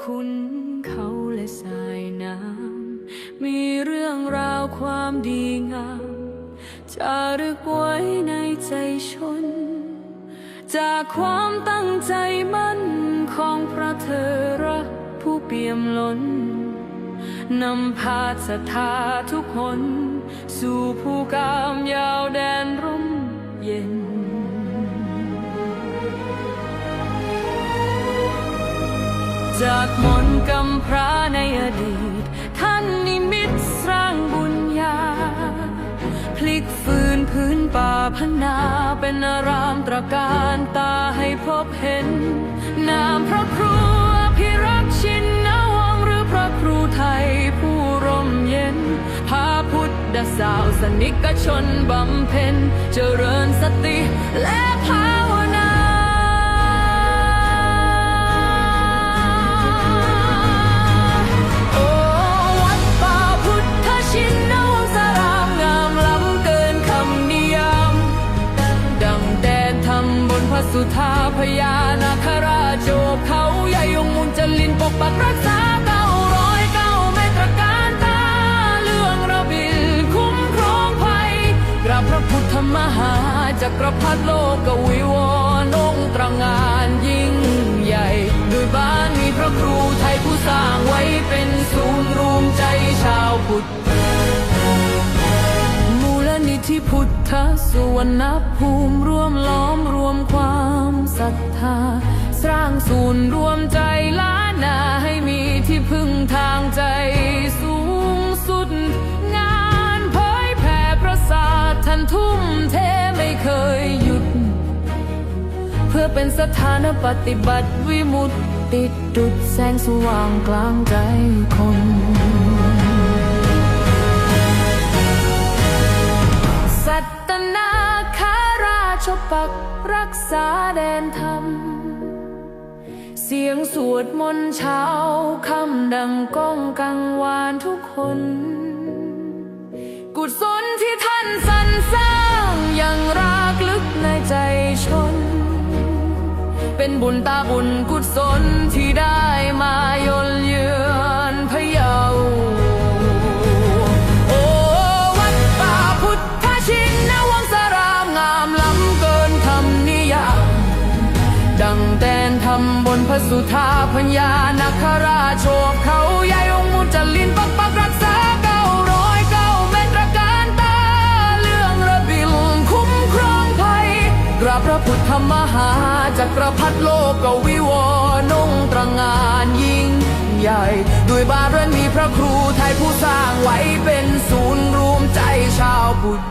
ขุนเขาและสายน้ำมีเรื่องราวความดีงามจารึกไว้ในใจชนจากความตั้งใจมั่นของพระเถระผู้เปี่ยมล้นนำพาศรัทธาทุกคนสู่ภูกามยาวแดนร่มเย็นจากมนต์กำพร้าในอดีตท่านนิมิตสร้างบุญญาพลิกฟื้นพื้นป่าพนาเป็นอารามตระการตาให้พบเห็นนามพระครูอภิรักษ์ชินวงศ์หรือพระครูไทยผู้ร่มเย็นพาพุทธศาสนิกชนบำเพ็ญเจริญสติและภาวนาสุธาพญานาคราชโจบเขาใหญ่องมุนจลินปกปักรักษา909เมตรการตาเรื่องระบินคุ้มครองภัยกราบพระพุทธมหาจักรพรรดิโลกวิวรณ์องค์ตระหง่านยิ่งใหญ่โดยบ้านมีพระครูไทยผู้สร้างไว้เป็นศูนย์รวมใจชาวพุทธนิธิพุทธสุวรรณภูมิร่วมล้อมรวมความศรัทธาสร้างศูนย์รวมใจล้านนาให้มีที่พึ่งทางใจสูงสุดงานเผยแผ่พระศาสตร์ท่านทุ่มเทไม่เคยหยุดเพื่อเป็นสถานปฏิบัติวิมุตติดุจแสงสว่างกลางใจคนสัตนาคาราชปักรักษาแดนธรรมเสียงสวดมนต์เช้าค่ำดังก้องกังวานทุกคนกุศลที่ท่านสรรสร้างยังรากลึกในใจชนเป็นบุญตาบุญกุศลที่ได้มายนเยือนพะเยาดังแดนธรรมบนพระสุธาพญานาคราชโชบเขาใหญ่องค์มุจลินปกปักรักษา909เมตรการตาเรื่องระบินคุ้มครองภัยกราบพระพุทธมหาจักรพรรดิโลกวิวรณ์องค์ตระหง่านยิ่งใหญ่ด้วยบารมีพระครูไทยผู้สร้างไว้เป็นศูนย์รวมใจชาวพุทธ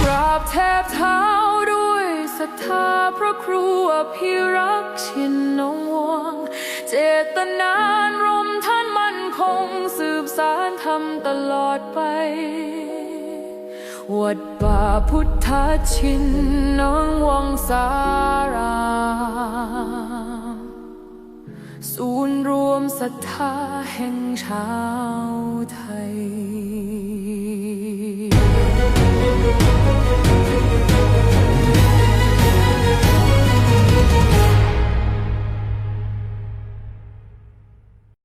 กราบแทบเท้าศรัทธาพระครูอภิรักษ์ชินวงศ์เจตนารมณ์ท่านมั่นคงสืบสานธรรมตลอดไปวัดป่าพุทธชินวงศารามศูนย์รวมศรัทธาแห่งชาวไทย